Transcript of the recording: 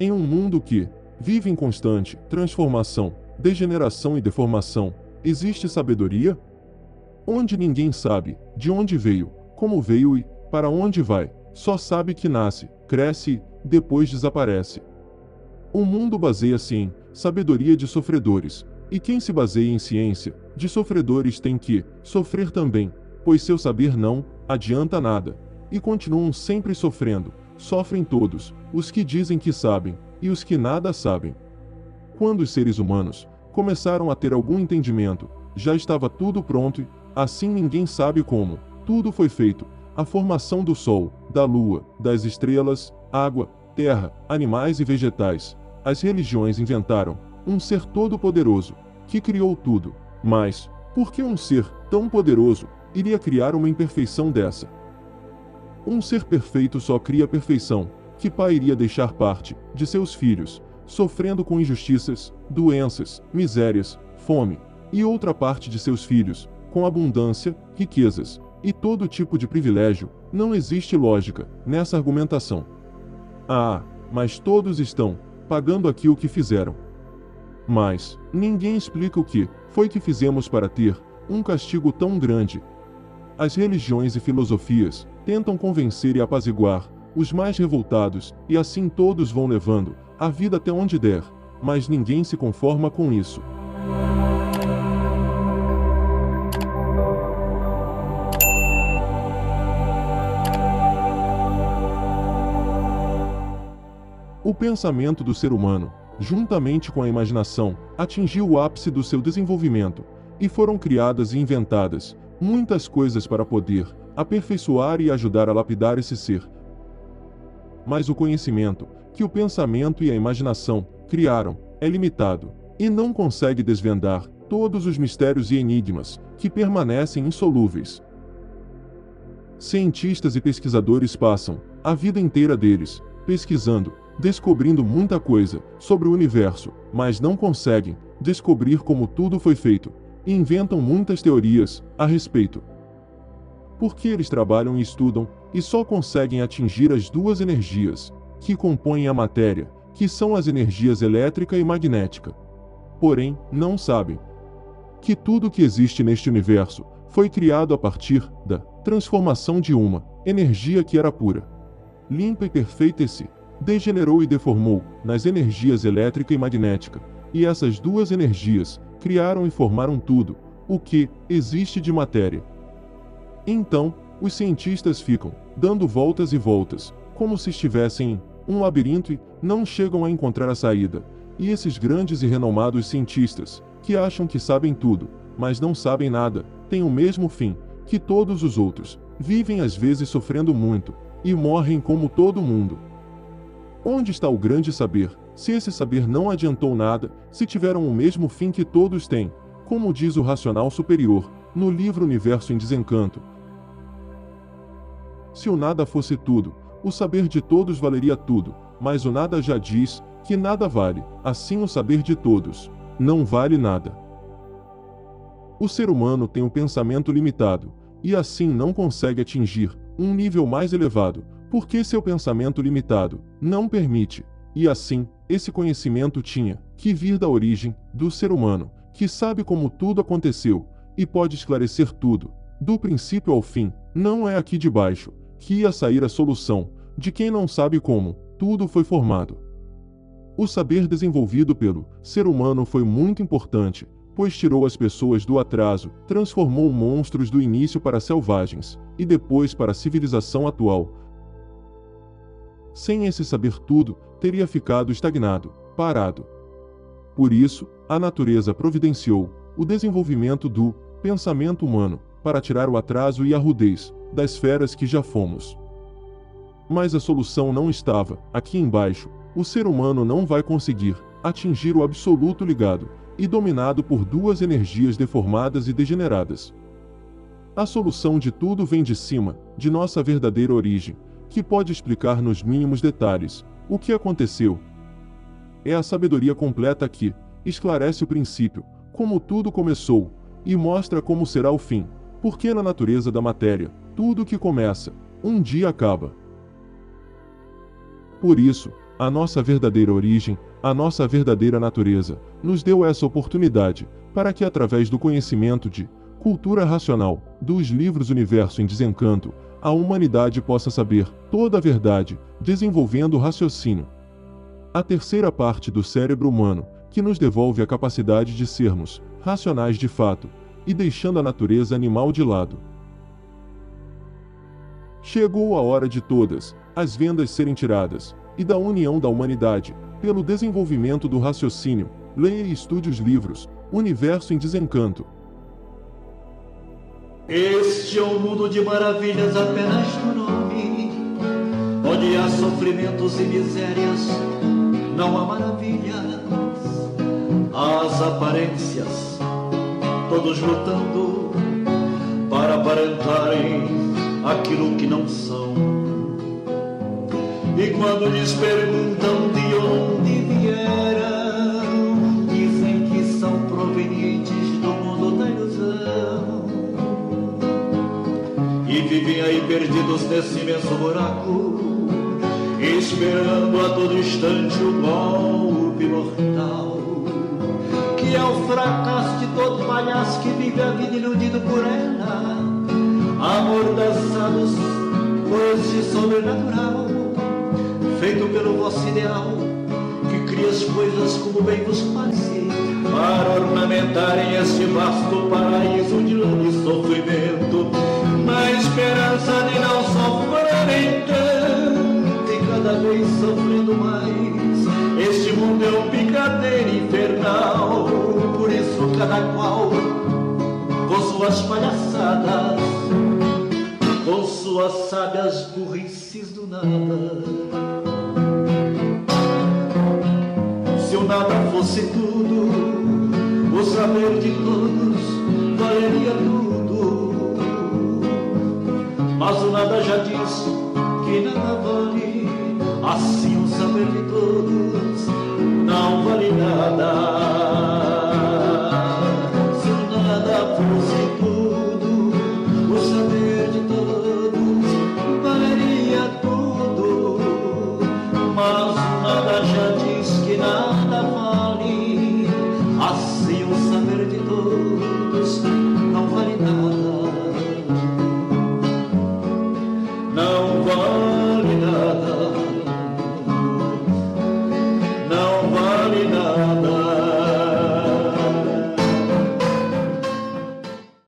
Em um mundo que vive em constante transformação, degeneração e deformação, existe sabedoria? Onde ninguém sabe de onde veio, como veio e para onde vai, só sabe que nasce, cresce e depois desaparece. O mundo baseia-se em sabedoria de sofredores, e quem se baseia em ciência de sofredores tem que sofrer também, pois seu saber não adianta nada, e continuam sempre sofrendo. Sofrem todos, os que dizem que sabem, e os que nada sabem. Quando os seres humanos começaram a ter algum entendimento, já estava tudo pronto e, assim ninguém sabe como, tudo foi feito. A formação do Sol, da Lua, das estrelas, água, terra, animais e vegetais. As religiões inventaram um ser todo-poderoso, que criou tudo. Mas, por que um ser tão poderoso iria criar uma imperfeição dessa? Um ser perfeito só cria perfeição. Que pai iria deixar parte de seus filhos sofrendo com injustiças, doenças, misérias, fome, e outra parte de seus filhos com abundância, riquezas e todo tipo de privilégio? Não existe lógica nessa argumentação. Mas todos estão pagando aqui o que fizeram. Mas ninguém explica o que foi que fizemos para ter um castigo tão grande. As religiões e filosofias tentam convencer e apaziguar os mais revoltados, e assim todos vão levando a vida até onde der, mas ninguém se conforma com isso. O pensamento do ser humano, juntamente com a imaginação, atingiu o ápice do seu desenvolvimento, e foram criadas e inventadas muitas coisas para poder aperfeiçoar e ajudar a lapidar esse ser. Mas o conhecimento que o pensamento e a imaginação criaram é limitado, e não consegue desvendar todos os mistérios e enigmas que permanecem insolúveis. Cientistas e pesquisadores passam a vida inteira deles pesquisando, descobrindo muita coisa sobre o universo, mas não conseguem descobrir como tudo foi feito, e inventam muitas teorias a respeito. Porque eles trabalham e estudam, e só conseguem atingir as duas energias que compõem a matéria, que são as energias elétrica e magnética. Porém, não sabem que tudo que existe neste universo foi criado a partir da transformação de uma energia que era pura, limpa e perfeita, e se degenerou e deformou nas energias elétrica e magnética, e essas duas energias criaram e formaram tudo o que existe de matéria. Então, os cientistas ficam dando voltas e voltas, como se estivessem em um labirinto e não chegam a encontrar a saída. E esses grandes e renomados cientistas, que acham que sabem tudo, mas não sabem nada, têm o mesmo fim que todos os outros, vivem às vezes sofrendo muito, e morrem como todo mundo. Onde está o grande saber, se esse saber não adiantou nada, se tiveram o mesmo fim que todos têm, como diz o racional superior, no livro Universo em Desencanto? Se o nada fosse tudo, o saber de todos valeria tudo, mas o nada já diz que nada vale, assim o saber de todos não vale nada. O ser humano tem um pensamento limitado, e assim não consegue atingir um nível mais elevado, porque seu pensamento limitado não permite, e assim, esse conhecimento tinha que vir da origem do ser humano, que sabe como tudo aconteceu, e pode esclarecer tudo, do princípio ao fim. Não é aqui de baixo que ia sair a solução de quem não sabe como tudo foi formado. O saber desenvolvido pelo ser humano foi muito importante, pois tirou as pessoas do atraso, transformou monstros do início para selvagens, e depois para a civilização atual. Sem esse saber tudo, teria ficado estagnado, parado. Por isso, a natureza providenciou o desenvolvimento do pensamento humano, para tirar o atraso e a rudez das feras que já fomos. Mas a solução não estava aqui embaixo. O ser humano não vai conseguir atingir o absoluto ligado e dominado por duas energias deformadas e degeneradas. A solução de tudo vem de cima, de nossa verdadeira origem, que pode explicar nos mínimos detalhes o que aconteceu. É a sabedoria completa que esclarece o princípio, como tudo começou, e mostra como será o fim, porque na natureza da matéria, tudo que começa, um dia acaba. Por isso, a nossa verdadeira origem, a nossa verdadeira natureza, nos deu essa oportunidade, para que através do conhecimento de cultura racional, dos livros Universo em Desencanto, a humanidade possa saber toda a verdade, desenvolvendo o raciocínio. A terceira parte do cérebro humano, que nos devolve a capacidade de sermos racionais de fato, e deixando a natureza animal de lado. Chegou a hora de todas as vendas serem tiradas, e da união da humanidade, pelo desenvolvimento do raciocínio. Leia e estude os livros Universo em Desencanto. Este é um mundo de maravilhas apenas no nome, onde há sofrimentos e misérias, não há maravilhas. As aparências, todos lutando para aparentarem aquilo que não são. E quando lhes perguntam de onde vieram, dizem que são provenientes do mundo da ilusão. E vivem aí perdidos nesse imenso buraco, esperando a todo instante o golpe mortal, que é o fracasso de todo palhaço que vive a vida iludido por ela, amordaçados por esse sobrenatural, feito pelo vosso ideal, que cria as coisas como bem vos parecer, para ornamentarem este vasto paraíso de lama e sofrimento, na esperança de não sofrerem tanto, e cada vez sofrendo mais. Este mundo é um picadeiro infernal, por isso cada qual, com suas palhaçadas, com suas sábias burrices do nada. Se o nada fosse tudo, o saber de todos valeria tudo. Mas o nada já diz que nada vale, assim o saber de todos não vale nada. Se o nada fosse tudo, o saber de todos